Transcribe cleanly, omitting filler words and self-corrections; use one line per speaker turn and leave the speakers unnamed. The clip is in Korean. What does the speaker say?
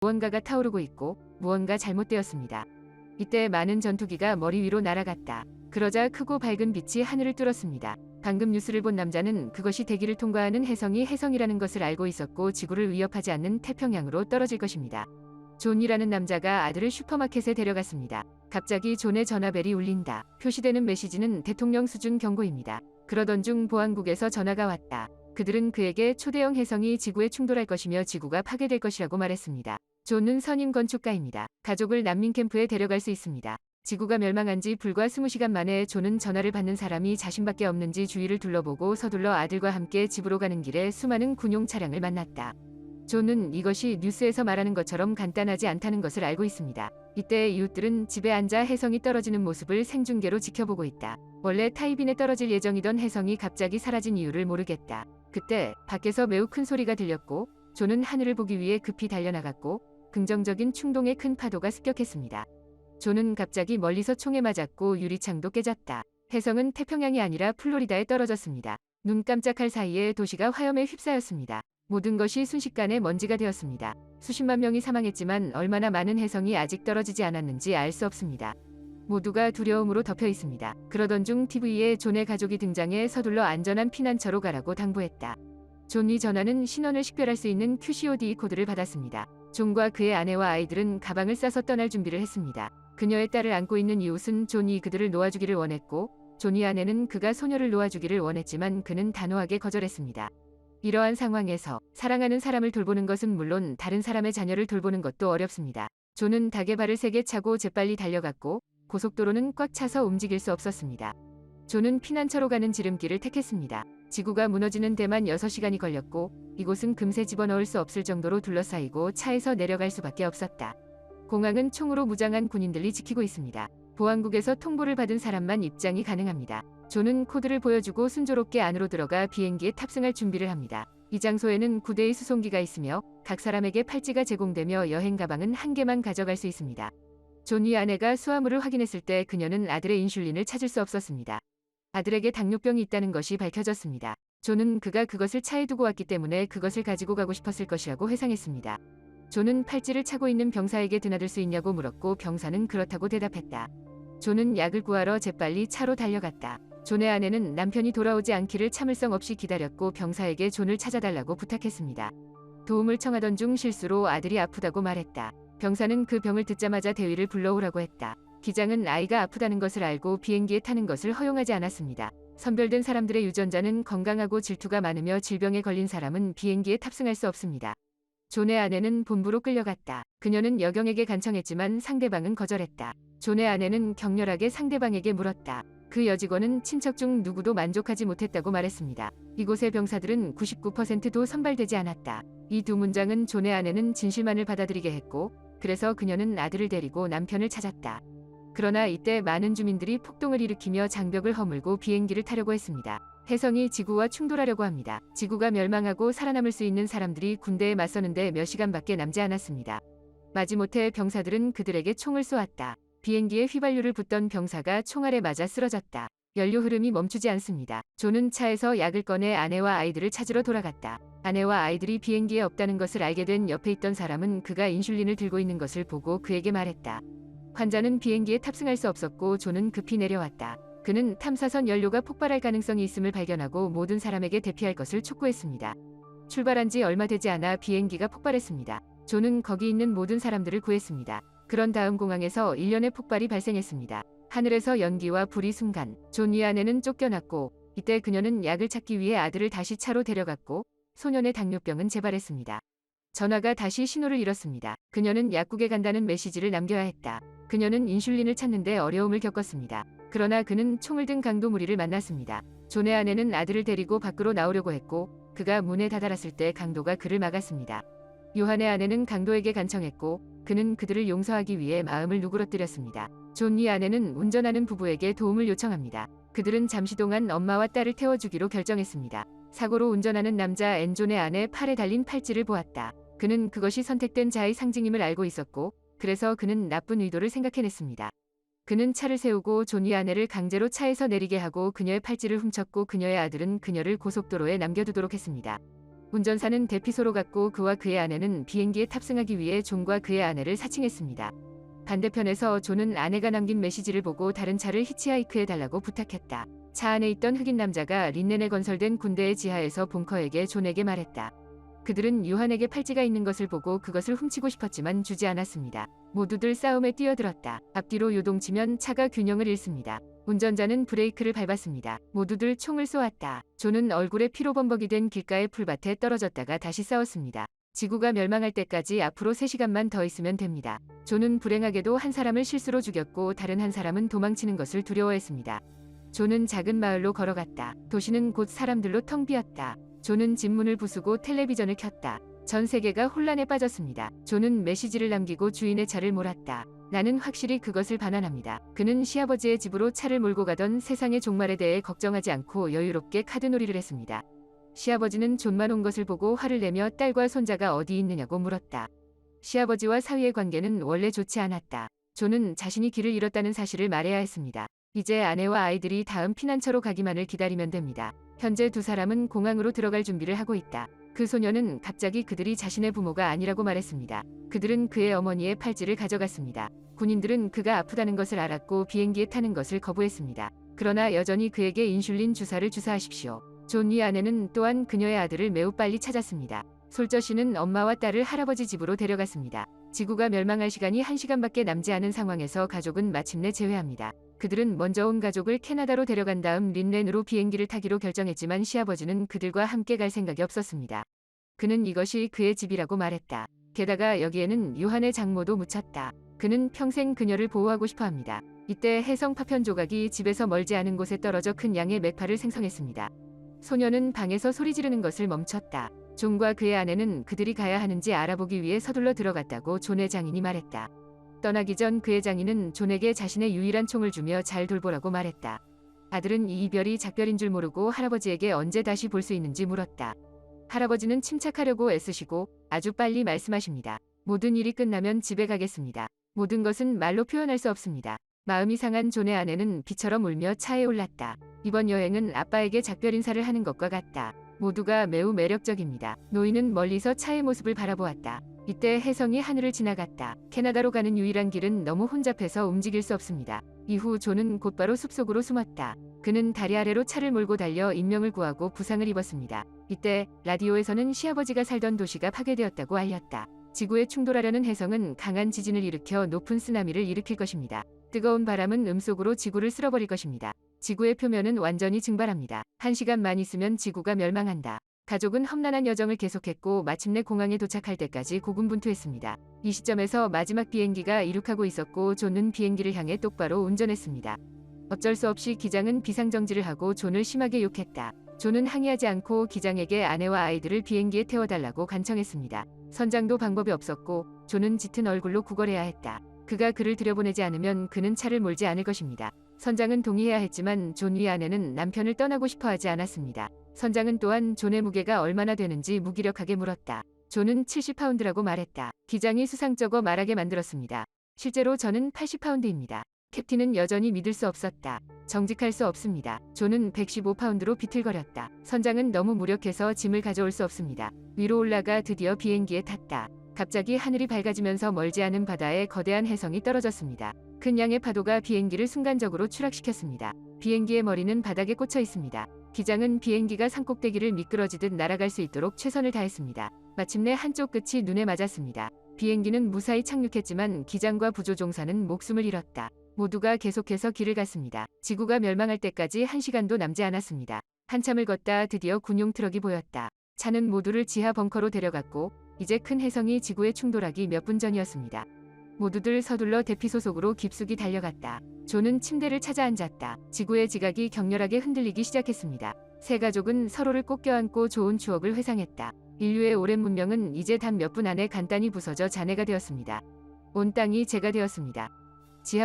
무언가가 타오르고 있고 무언가 잘못되었습니다. 이때 많은 전투기가 머리 위로 날아갔다. 그러자 크고 밝은 빛이 하늘을 뚫었습니다. 방금 뉴스를 본 남자는 그것이 대기를 통과하는 혜성이 혜성이라는 것을 알고 있었고 지구를 위협하지 않는 태평양으로 떨어질 것입니다. 존이라는 남자가 아들을 슈퍼마켓에 데려갔습니다. 갑자기 존의 전화벨이 울린다. 표시되는 메시지는 대통령 수준 경고입니다. 그러던 중 보안국에서 전화가 왔다. 그들은 그에게 초대형 혜성이 지구에 충돌할 것이며 지구가 파괴될 것이라고 말했습니다. 존은 선임 건축가입니다. 가족을 난민 캠프에 데려갈 수 있습니다. 지구가 멸망한 지 불과 20시간 만에 존은 전화를 받는 사람이 자신밖에 없는지 주위를 둘러보고 서둘러 아들과 함께 집으로 가는 길에 수많은 군용 차량을 만났다. 존은 이것이 뉴스에서 말하는 것처럼 간단하지 않다는 것을 알고 있습니다. 이때 이웃들은 집에 앉아 혜성이 떨어지는 모습을 생중계로 지켜보고 있다. 원래 타이빈에 떨어질 예정이던 혜성이 갑자기 사라진 이유를 모르겠다. 그때 밖에서 매우 큰 소리가 들렸고 존은 하늘을 보기 위해 급히 달려나갔고 긍정적인 충동에 큰 파도가 습격했습니다. 존은 갑자기 멀리서 총에 맞았고 유리창도 깨졌다. 혜성은 태평양이 아니라 플로리다에 떨어졌습니다. 눈 깜짝할 사이에 도시가 화염에 휩싸였습니다. 모든 것이 순식간에 먼지가 되었습니다. 수십만 명이 사망했지만 얼마나 많은 혜성이 아직 떨어지지 않았는지 알 수 없습니다. 모두가 두려움으로 덮여 있습니다. 그러던 중 TV에 존의 가족이 등장해 서둘러 안전한 피난처로 가라고 당부했다. 존이 전화는 신원을 식별할 수 있는 QCOD 코드를 받았습니다. 존과 그의 아내와 아이들은 가방을 싸서 떠날 준비를 했습니다. 그녀의 딸을 안고 있는 이웃은 존이 그들을 놓아주기를 원했고 존의 아내는 그가 소녀를 놓아주기를 원했지만 그는 단호하게 거절했습니다. 이러한 상황에서 사랑하는 사람을 돌보는 것은 물론 다른 사람의 자녀를 돌보는 것도 어렵습니다. 존은 닭의 발을 세게 차고 재빨리 달려갔고 고속도로는 꽉 차서 움직일 수 없었습니다. 존은 피난처로 가는 지름길을 택했습니다. 지구가 무너지는 데만 6시간이 걸렸고 이곳은 금세 집어넣을 수 없을 정도로 둘러싸이고 차에서 내려갈 수밖에 없었다. 공항은 총으로 무장한 군인들이 지키고 있습니다. 보안국에서 통보를 받은 사람만 입장이 가능합니다. 존은 코드를 보여주고 순조롭게 안으로 들어가 비행기에 탑승할 준비를 합니다. 이 장소에는 9대의 수송기가 있으며 각 사람에게 팔찌가 제공되며 여행 가방은 한 개만 가져갈 수 있습니다. 존의 아내가 수화물을 확인했을 때 그녀는 아들의 인슐린을 찾을 수 없었습니다. 아들에게 당뇨병이 있다는 것이 밝혀졌습니다. 존은 그가 그것을 차에 두고 왔기 때문에 그것을 가지고 가고 싶었을 것이라고 회상했습니다. 존은 팔찌를 차고 있는 병사에게 드나들 수 있냐고 물었고 병사는 그렇다고 대답했다. 존은 약을 구하러 재빨리 차로 달려갔다. 존의 아내는 남편이 돌아오지 않기를 참을성 없이 기다렸고 병사에게 존을 찾아달라고 부탁했습니다. 도움을 청하던 중 실수로 아들이 아프다고 말했다. 병사는 그 병을 듣자마자 대위를 불러오라고 했다. 기장은 아이가 아프다는 것을 알고 비행기에 타는 것을 허용하지 않았습니다. 선별된 사람들의 유전자는 건강하고 질투가 많으며 질병에 걸린 사람은 비행기에 탑승할 수 없습니다. 존의 아내는 본부로 끌려갔다. 그녀는 여경에게 간청했지만 상대방은 거절했다. 존의 아내는 격렬하게 상대방에게 물었다. 그 여직원은 친척 중 누구도 만족하지 못했다고 말했습니다. 이곳의 병사들은 99%도 선발되지 않았다. 이 두 문장은 존의 아내는 진실만을 받아들이게 했고 그래서 그녀는 아들을 데리고 남편을 찾았다. 그러나 이때 많은 주민들이 폭동을 일으키며 장벽을 허물고 비행기를 타려고 했습니다. 혜성이 지구와 충돌하려고 합니다. 지구가 멸망하고 살아남을 수 있는 사람들이 군대에 맞서는데 몇 시간밖에 남지 않았습니다. 마지못해 병사들은 그들에게 총을 쏘았다. 비행기에 휘발유를 붓던 병사가 총알에 맞아 쓰러졌다. 연료 흐름이 멈추지 않습니다. 존은 차에서 약을 꺼내 아내와 아이들을 찾으러 돌아갔다. 아내와 아이들이 비행기에 없다는 것을 알게 된 옆에 있던 사람은 그가 인슐린을 들고 있는 것을 보고 그에게 말했다. 환자는 비행기에 탑승할 수 없었고 존은 급히 내려왔다. 그는 탐사선 연료가 폭발할 가능성이 있음을 발견하고 모든 사람에게 대피할 것을 촉구했습니다. 출발한 지 얼마 되지 않아 비행기가 폭발했습니다. 존은 거기 있는 모든 사람들을 구했습니다. 그런 다음 공항에서 일련의 폭발이 발생했습니다. 하늘에서 연기와 불이 순간 존의 아내는 쫓겨났고 이때 그녀는 약을 찾기 위해 아들을 다시 차로 데려갔고 소년의 당뇨병은 재발했습니다. 전화가 다시 신호를 잃었습니다. 그녀는 약국에 간다는 메시지를 남겨야 했다. 그녀는 인슐린을 찾는데 어려움을 겪었습니다. 그러나 그는 총을 든 강도 무리를 만났습니다. 존의 아내는 아들을 데리고 밖으로 나오려고 했고 그가 문에 다다랐을 때 강도가 그를 막았습니다. 요한의 아내는 강도에게 간청했고 그는 그들을 용서하기 위해 마음을 누그러뜨렸습니다. 존의 아내는 운전하는 부부에게 도움을 요청합니다. 그들은 잠시 동안 엄마와 딸을 태워주기로 결정했습니다. 사고로 운전하는 남자 앤존의 아내 팔에 달린 팔찌를 보았다. 그는 그것이 선택된 자의 상징임을 알고 있었고 그래서 그는 나쁜 의도를 생각해냈습니다. 그는 차를 세우고 존의 아내를 강제로 차에서 내리게 하고 그녀의 팔찌를 훔쳤고 그녀의 아들은 그녀를 고속도로에 남겨두도록 했습니다. 운전사는 대피소로 갔고 그와 그의 아내는 비행기에 탑승하기 위해 존과 그의 아내를 사칭했습니다. 반대편에서 존은 아내가 남긴 메시지를 보고 다른 차를 히치하이크해달라고 부탁했다. 차 안에 있던 흑인 남자가 린넨에 건설된 군대의 지하에서 본커에게 존에게 말했다. 그들은 유한에게 팔찌가 있는 것을 보고 그것을 훔치고 싶었지만 주지 않았습니다. 모두들 싸움에 뛰어들었다. 앞뒤로 요동치면 차가 균형을 잃습니다. 운전자는 브레이크를 밟았습니다. 모두들 총을 쏘았다. 존은 얼굴에 피로 범벅이 된 길가의 풀밭에 떨어졌다가 다시 싸웠습니다. 지구가 멸망할 때까지 앞으로 3시간만 더 있으면 됩니다. 존은 불행하게도 한 사람을 실수로 죽였고 다른 한 사람은 도망치는 것을 두려워했습니다. 존은 작은 마을로 걸어갔다. 도시는 곧 사람들로 텅 비었다. 존은 집 문을 부수고 텔레비전을 켰다. 전 세계가 혼란에 빠졌습니다. 존은 메시지를 남기고 주인의 차를 몰았다. 나는 확실히 그것을 반환합니다. 그는 시아버지의 집으로 차를 몰고 가던 세상의 종말에 대해 걱정하지 않고 여유롭게 카드놀이를 했습니다. 시아버지는 존만 온 것을 보고 화를 내며 딸과 손자가 어디 있느냐고 물었다. 시아버지와 사위의 관계는 원래 좋지 않았다. 존은 자신이 길을 잃었다는 사실을 말해야 했습니다. 이제 아내와 아이들이 다음 피난처로 가기만을 기다리면 됩니다. 현재 두 사람은 공항으로 들어갈 준비를 하고 있다. 그 소녀는 갑자기 그들이 자신의 부모가 아니라고 말했습니다. 그들은 그의 어머니의 팔찌를 가져갔습니다. 군인들은 그가 아프다는 것을 알았고 비행기에 타는 것을 거부했습니다. 그러나 여전히 그에게 인슐린 주사를 주사하십시오. 존의 아내는 또한 그녀의 아들을 매우 빨리 찾았습니다. 솔저씨는 엄마와 딸을 할아버지 집으로 데려갔습니다. 지구가 멸망할 시간이 1시간밖에 남지 않은 상황에서 가족은 마침내 재회합니다. 그들은 먼저 온 가족을 캐나다로 데려간 다음 린넨으로 비행기를 타기로 결정했지만 시아버지는 그들과 함께 갈 생각이 없었습니다. 그는 이것이 그의 집이라고 말했다. 게다가 여기에는 유한의 장모도 묻혔다. 그는 평생 그녀를 보호하고 싶어 합니다. 이때 해성 파편 조각이 집에서 멀지 않은 곳에 떨어져 큰 양의 맥파를 생성했습니다. 소녀는 방에서 소리 지르는 것을 멈췄다. 존과 그의 아내는 그들이 가야 하는지 알아보기 위해 서둘러 들어갔다고 존의 장인이 말했다. 떠나기 전 그의 장인은 존에게 자신의 유일한 총을 주며 잘 돌보라고 말했다. 아들은 이 이별이 작별인 줄 모르고 할아버지에게 언제 다시 볼 수 있는지 물었다. 할아버지는 침착하려고 애쓰시고 아주 빨리 말씀하십니다. 모든 일이 끝나면 집에 가겠습니다. 모든 것은 말로 표현할 수 없습니다. 마음이 상한 존의 아내는 비처럼 울며 차에 올랐다. 이번 여행은 아빠에게 작별 인사를 하는 것과 같다. 모두가 매우 매력적입니다. 노인은 멀리서 차의 모습을 바라보았다. 이때 혜성이 하늘을 지나갔다. 캐나다로 가는 유일한 길은 너무 혼잡해서 움직일 수 없습니다. 이후 존은 곧바로 숲속으로 숨었다. 그는 다리 아래로 차를 몰고 달려 인명을 구하고 부상을 입었습니다. 이때 라디오에서는 시아버지가 살던 도시가 파괴되었다고 알렸다. 지구에 충돌하려는 혜성은 강한 지진을 일으켜 높은 쓰나미를 일으킬 것입니다. 뜨거운 바람은 음속으로 지구를 쓸어버릴 것입니다. 지구의 표면은 완전히 증발합니다. 1시간만 있으면 지구가 멸망한다. 가족은 험난한 여정을 계속했고 마침내 공항에 도착할 때까지 고군분투했습니다. 이 시점에서 마지막 비행기가 이륙하고 있었고 존은 비행기를 향해 똑바로 운전했습니다. 어쩔 수 없이 기장은 비상정지를 하고 존을 심하게 욕했다. 존은 항의하지 않고 기장에게 아내와 아이들을 비행기에 태워달라고 간청했습니다. 선장도 방법이 없었고 존은 짙은 얼굴로 구걸해야 했다. 그가 그를 들여보내지 않으면 그는 차를 몰지 않을 것입니다. 선장은 동의해야 했지만 존의 아내는 남편을 떠나고 싶어 하지 않았습니다. 선장은 또한 존의 무게가 얼마나 되는지 무기력하게 물었다. 존은 70파운드라고 말했다. 기장이 수상쩍어 말하게 만들었습니다. 실제로 저는 80파운드입니다. 캡틴은 여전히 믿을 수 없었다. 정직할 수 없습니다. 존은 115파운드로 비틀거렸다. 선장은 너무 무력해서 짐을 가져올 수 없습니다. 위로 올라가 드디어 비행기에 탔다. 갑자기 하늘이 밝아지면서 멀지 않은 바다에 거대한 혜성이 떨어졌습니다. 큰 양의 파도가 비행기를 순간적으로 추락시켰습니다. 비행기의 머리는 바닥에 꽂혀 있습니다. 기장은 비행기가 산꼭대기를 미끄러지듯 날아갈 수 있도록 최선을 다했습니다. 마침내 한쪽 끝이 눈에 맞았습니다. 비행기는 무사히 착륙했지만 기장과 부조종사는 목숨을 잃었다. 모두가 계속해서 길을 갔습니다. 지구가 멸망할 때까지 1시간도 남지 않았습니다. 한참을 걷다 드디어 군용 트럭이 보였다. 차는 모두를 지하 벙커로 데려갔고 이제 큰 혜성이 지구에 충돌하기 몇 분 전이었습니다. 모두들 서둘러 대피소 속으로 깊숙이 달려갔다. 존은 침대를 찾아 앉았다. 지구의 지각이 격렬하게 흔들리기 시작했습니다. 세 가족은 서로를 꼭 껴안고 좋은 추억을 회상했다. 인류의 오랜 문명은 이제 단 몇 분 안에 간단히 부서져 잔해가 되었습니다. 온 땅이 재가 되었습니다.